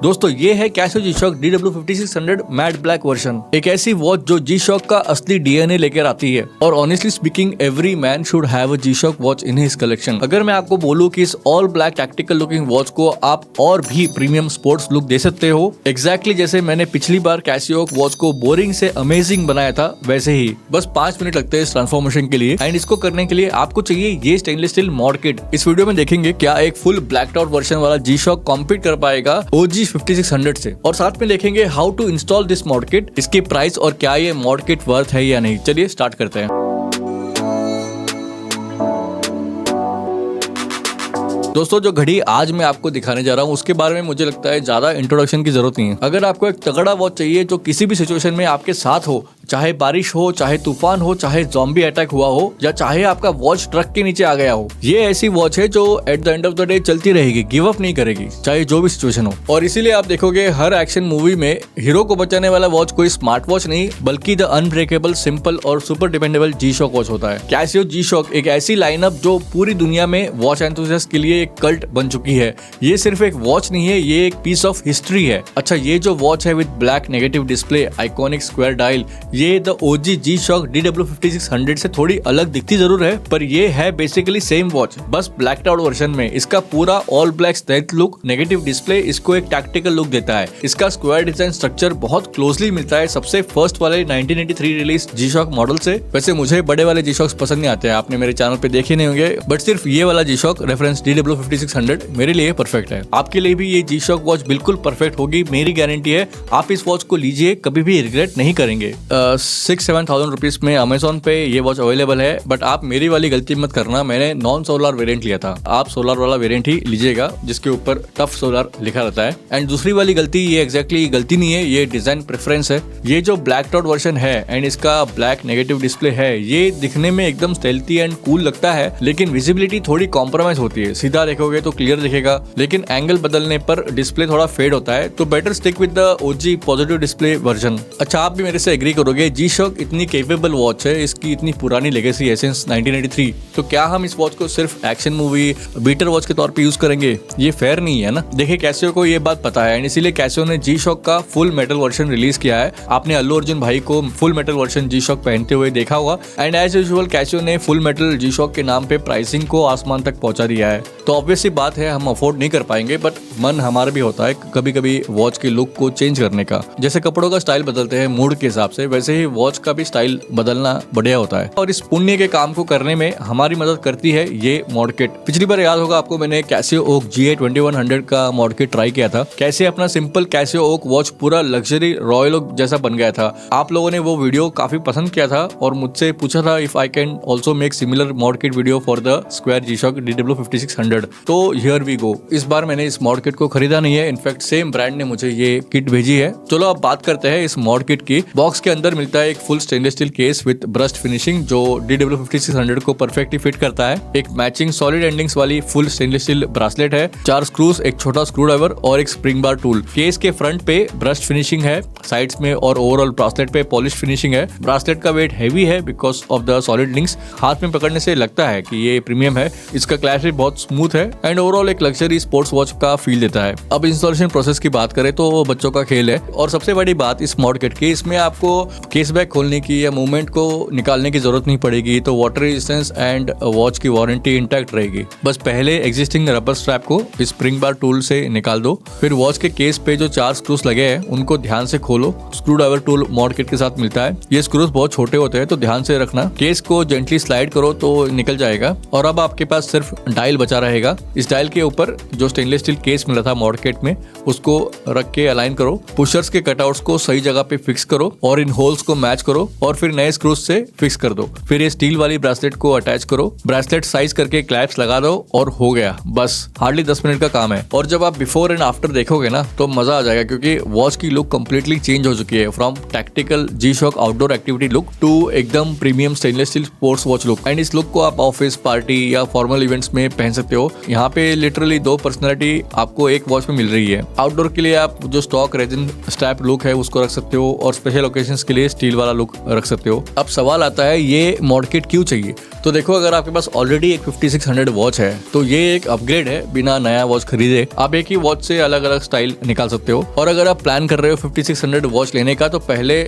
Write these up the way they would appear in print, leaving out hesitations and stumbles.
दोस्तों ये है Casio G-Shock DW5600 matte black version, एक ऐसी वॉच जो G-Shock का असली डीएनए लेकर आती है। और honestly speaking every man should have a G-Shock watch in his collection. अगर मैं आपको बोलूं कि इस all black tactical looking watch को आप और भी प्रीमियम स्पोर्ट्स लुक दे सकते हो, एग्जैक्टली जैसे मैंने पिछली बार कैसियो वॉच को बोरिंग से अमेजिंग बनाया था, वैसे ही बस 5 मिनट लगते हैं इस ट्रांसफॉर्मेशन के लिए। एंड इसको करने के लिए आपको चाहिए ये स्टेनलेस स्टील मॉड किट। इस वीडियो में देखेंगे क्या एक फुल ब्लैक आउट वर्जन वाला G-Shock कॉम्पीट कर पाएगा OG 5600 से, और साथ में देखेंगे how to install this mod kit, इसकी प्राइस और क्या ये मॉड किट वर्थ है या नहीं। चलिए स्टार्ट करते हैं। दोस्तों जो घड़ी आज मैं आपको दिखाने जा रहा हूँ उसके बारे में मुझे लगता है ज्यादा इंट्रोडक्शन की जरूरत नहीं है। अगर आपको एक तगड़ा वॉच चाहिए जो किसी भी सिचुएशन में आपके साथ हो, चाहे बारिश हो, चाहे तूफान हो, चाहे ज़ॉम्बी अटैक हुआ हो, या चाहे आपका वॉच ट्रक के नीचे आ गया हो, ये ऐसी वॉच है जो at the end of the day चलती रहेगी, गिव अप नहीं करेगी, चाहे जो भी सिचुएशन हो। और इसीलिए आप देखोगे हर एक्शन मूवी में हीरो को बचाने वाला वॉच कोई स्मार्ट वॉच नहीं बल्कि द अनब्रेकेबल, सिंपल और सुपर डिपेंडेबल G-Shock वॉच होता है। कैसियो G-Shock एक ऐसी लाइनअप जो पूरी दुनिया में वॉच एंथुसियास्ट के लिए एक कल्ट बन चुकी है। ये सिर्फ एक वॉच नहीं है, ये एक पीस ऑफ हिस्ट्री है। अच्छा, ये जो वॉच है with black negative display, iconic square dial, ये द OG G-Shock DW5600 से थोड़ी अलग दिखती जरूर है, पर ये है बेसिकली सेम वॉच, बस ब्लैक्ड आउट वर्जन में। इसका पूरा all black stealth look, negative display इसको एक टैक्टिकल लुक देता है। इसका स्क्वायर डिजाइन स्ट्रक्चर बहुत क्लोजली मिलता है सबसे फर्स्ट वाले 1983 रिलीज G-Shock मॉडल से। वैसे मुझे बड़े वाले G-Shocks पसंद नहीं आते हैं, आपने मेरे चैनल पे देखे नहीं होंगे, बट सिर्फ ये वाला G-Shock रेफरेंस DW5600 मेरे लिए परफेक्ट है। आपके लिए भी ये G-Shock वॉच बिल्कुल परफेक्ट होगी, मेरी गारंटी है। आप इस वॉच को लीजिए, कभी भी रिग्रेट नहीं करेंगे। 6-7,000 रुपीज में अमेजोन पे ये वॉच अवेलेबल है, बट आप मेरी वाली गलती मत करना, मैंने नॉन सोलर वेरिएंट लिया था। आप सोलर वाला वेरिएंट ही लीजिएगा जिसके ऊपर टफ सोलर लिखा रहता है। एंड दूसरी वाली गलती, ये एग्जैक्टली गलती नहीं है, ये डिजाइन प्रेफरेंस है। ये जो ब्लैक आउट वर्जन है एंड इसका ब्लैक नेगेटिव डिस्प्ले है, ये दिखने में एकदम स्टेल्थी एंड कूल लगता है, लेकिन विजिबिलिटी थोड़ी कॉम्प्रोमाइज होती है। सीधा देखोगे तो क्लियर दिखेगा, लेकिन एंगल बदलने पर डिस्प्ले थोड़ा फेड होता है, तो better stick with the OG positive display version. अच्छा, आप भी मेरे से एग्री करोगे, G-Shock इतनी केपेबल वॉच है, इसकी इतनी पुरानी लेगेसी है सिंस 1983, तो क्या हम इस वॉच को सिर्फ एक्शन मूवी बीटर वॉच के तौर पे यूज करेंगे? ये फेयर नहीं है ना। देखिए कैसियो को ये बात पता है एंड इसीलिए कैसियो ने G-Shock का फुल मेटल वर्जन रिलीज किया है। आपने अल्लू अर्जुन भाई को फुल मेटल वर्जन G-Shock पहनते हुए देखा होगा, एंड एज यूजुअल कैसियो ने फुल मेटल G-Shock के नाम पे प्राइसिंग को आसमान तक पहुंचा दिया है। तो ऑब्वियसली बात है हम अफोर्ड नहीं कर पाएंगे, बट मन हमारा भी होता है कभी कभी वॉच के लुक को चेंज करने का। जैसे कपड़ों का स्टाइल बदलते हैं मूड के हिसाब से, वैसे ही वॉच का भी स्टाइल बदलना बढ़िया होता है। और इस पुण्य के काम को करने में हमारी मदद करती है ये मॉड किट। पिछली बार याद होगा आपको, मैंने कैसियो ओक GA2100 का मॉड किट ट्राई किया था। कैसे अपना सिंपल कैसियो ओक वॉच पूरा लग्जरी रॉयल लुक जैसा बन गया था। आप लोगों ने वो वीडियो काफी पसंद किया था और मुझसे पूछा था if I can also make similar mod kit video for the square G-Shock DW5600। तो हियर वी गो। इस बार मैंने इस मॉड किट को खरीदा नहीं है, इनफैक्ट सेम ब्रांड ने मुझे ये किट भेजी है। चलो अब बात करते हैं इस मॉड किट की। बॉक्स के अंदर मिलता है एक full stainless steel case with burst finishing जो DW5600 को परफेक्टली फिट करता है। एक मैचिंग सॉलिड एंडिंग्स वाली फुल स्टेनलेस स्टील ब्रासलेट है, 4 स्क्रूज, एक छोटा स्क्रू ड्राइवर और एक स्प्रिंग बार टूल। केस के फ्रंट पे ब्रस्ट फिनिशिंग है, साइड्स में और ओवरऑल ब्रासलेट पे पॉलिश फिनिशिंग है। ब्रासलेट का वेट हैवी है because of the solid links. हाथ में पकड़ने से लगता है कि ये प्रीमियम है। इसका क्लैश भी बहुत स्मूथ है एंड ओवरऑल एक लग्जरी स्पोर्ट्स वॉच का फील देता है। अब इंस्टॉलेशन प्रोसेस की बात करें तो बच्चों का खेल है, और सबसे बड़ी बात इस मॉड किट की, इसमें आपको केस बैग खोलने की या मूवमेंट को निकालने की जरूरत नहीं पड़ेगी, तो वाटर रेजिस्टेंस एंड वॉच की वारंटी इंटैक्ट रहेगी। बस पहले एग्जिस्टिंग रबर स्ट्रैप को स्प्रिंग बार टूल से निकाल दो, फिर वॉच के केस पे जो 4 स्क्रूज लगे हैं उनको ध्यान से खोलो। Screw driver tool mod kit के साथ मिलता है। ये स्क्रूज बहुत छोटे होते हैं तो ध्यान से रखना। केस को जेंटली स्लाइड करो तो निकल जाएगा, और अब आपके पास सिर्फ डायल बचा रहेगा। इस डायल के ऊपर जो स्टेनलेस स्टील केस मिला था मॉड किट में उसको रख के अलाइन करो। पुशर्स के कटआउट्स को सही जगह पे फिक्स करो और इन होल्स को मैच करो, और फिर नए स्क्रूज से फिक्स कर दो। फिर ये स्टील वाली ब्रासलेट को अटैच करो, ब्रासलेट साइज करके क्लैप्स लगा दो और हो गया। बस हार्डली 10 मिनट का काम है। और जब आप बिफोर एंड आफ्टर देखोगे ना तो मजा आ जाएगा, क्योंकि वॉच की लुक कंप्लीटली चेंज हो चुकी है from tactical G-Shock outdoor activity look to एकदम premium stainless steel sports watch look. And इस लुक को आप ऑफिस, पार्टी या फॉर्मल इवेंट्स में पहन सकते हो। यहाँ पे लिटरली 2 पर्सनैलिटी आपको एक वॉच में मिल रही है। आउटडोर के लिए आप जो स्टॉक रेजिन स्ट्रैप लुक है उसको रख सकते हो, और स्पेशल ओकेजन्स के लिए लिए स्टील वाला लुक रख सकते हो। अब सवाल आता है ये मॉड किट क्यों चाहिए। तो देखो, अगर आपके पास ऑलरेडी एक 5600 वॉच है तो ये एक अपग्रेड है। बिना नया वॉच खरीदे आप एक ही वॉच से अलग अलग स्टाइल निकाल सकते हो। और अगर आप प्लान कर रहे हो 5600 वॉच लेने का तो पहले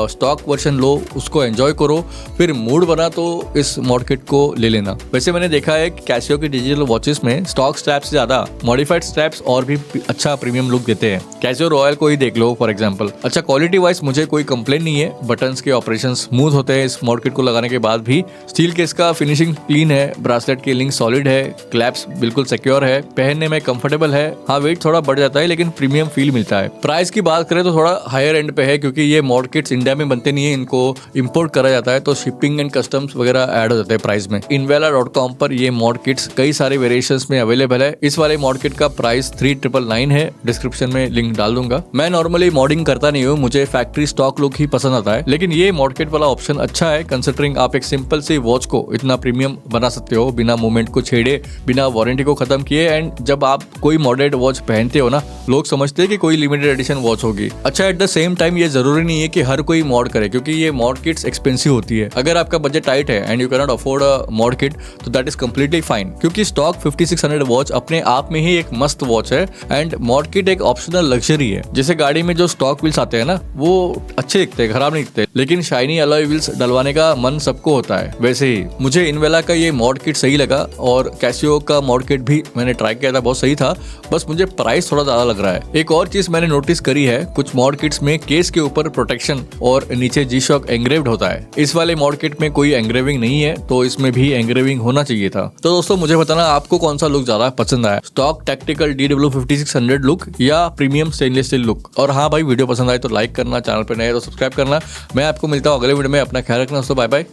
स्टॉक वर्जन लो, उसको एंजॉय करो, फिर मूड बना तो इस मॉड किट को ले लेना। वैसे मैंने देखा है कि कैसियो की डिजिटल वॉचेस में स्टॉक स्ट्रैप से ज्यादा मॉडिफाइड स्ट्रैप्स और भी अच्छा प्रीमियम लुक देते हैं। कैसियो रॉयल को ही देख लो फॉर एग्जांपल। अच्छा, क्वालिटी वाइज मुझे कोई कंप्लेन नहीं है। बटन्स के ऑपरेशन स्मूथ होते हैं इस मॉड किट को लगाने के बाद भी। स्टील केस का फिनिशिंग क्लीन है, ब्रासलेट की लिंक सॉलिड है, क्लैप्स बिल्कुल सिक्योर है, पहनने में कंफर्टेबल है। हाँ, वेट थोड़ा बढ़ जाता है लेकिन प्रीमियम फील मिलता है। प्राइस की बात करें तो थोड़ा हायर एंड पे है क्योंकि ये मॉड किट्स इंडिया में बनते नहीं है, इनको इंपोर्ट करा जाता है तो शिपिंग एंड कस्टम्स वगैरह ऐड हो जाते हैं प्राइस में। Invala.com पर ये मॉड किट्स कई सारे वेरिएशंस में अवेलेबल है। इस वाले मॉड किट का प्राइस 3999 है। डिस्क्रिप्शन में लिंक डाल दूंगा। मैं नॉर्मली मॉडिंग करता नहीं हूँ, मुझे फैक्ट्री स्टॉक लुक ही पसंद आता है, लेकिन ये मॉड किट वाला ऑप्शन अच्छा है कंसिडरिंग आप एक सिंपल सी वॉच को इतना प्रीमियम बना सकते हो बिना मूवमेंट को छेड़े, बिना वारंटी को खत्म किए। एंड जब आप कोई मॉडेड वॉच पहनते हो ना, लोग समझते हैं कि कोई लिमिटेड एडिशन वॉच होगी। अच्छा, एट द सेम टाइम ये जरूरी नहीं है कि हर कोई मॉड करे क्योंकि ये मॉड किट्स एक्सपेंसिव होती है। अगर आपका बजट टाइट है and you can not afford a mod kit तो दैट इज कंप्लीटली फाइन क्योंकि स्टॉक 5600 वॉच अपने आप में ही एक मस्त वॉच है एंड मॉड किट एक ऑप्शनल लग्जरी है। जैसे गाड़ी में जो स्टॉक व्हील्स आते हैं ना, वो अच्छे दिखते हैं, खराब नहीं दिखते, लेकिन शाइनी अलॉय व्हील्स डलवाने का मन सबको होता है। वैसे ही मुझे इनवेला का ये मॉड किट सही लगा और कैसियो का मॉड किट भी मैंने ट्राई किया था, बहुत सही था। बस मुझे प्राइस थोड़ा ज्यादा लग रहा है। एक और चीज मैंने नोटिस करी है, कुछ मॉड किट्स में केस के ऊपर प्रोटेक्शन और नीचे G-Shock एंग्रेव्ड होता है। इस वाले मॉड किट में कोई एंग्रेविंग नहीं है तो इसमें भी एंग्रेविंग होना चाहिए था। तो दोस्तों मुझे बताना आपको कौन सा लुक ज्यादा पसंद आया, स्टॉक टैक्टिकल DW5600 लुक या प्रीमियम स्टेनलेस स्टील लुक। और हाँ भाई, वीडियो पसंद आए तो लाइक करना, चैनल पर नए तो सब्सक्राइब करना। मैं आपको मिलता हूँ अगले वीडियो में। अपना ख्याल रखना दोस्तों, बाय बाय,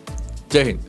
जय हिंद।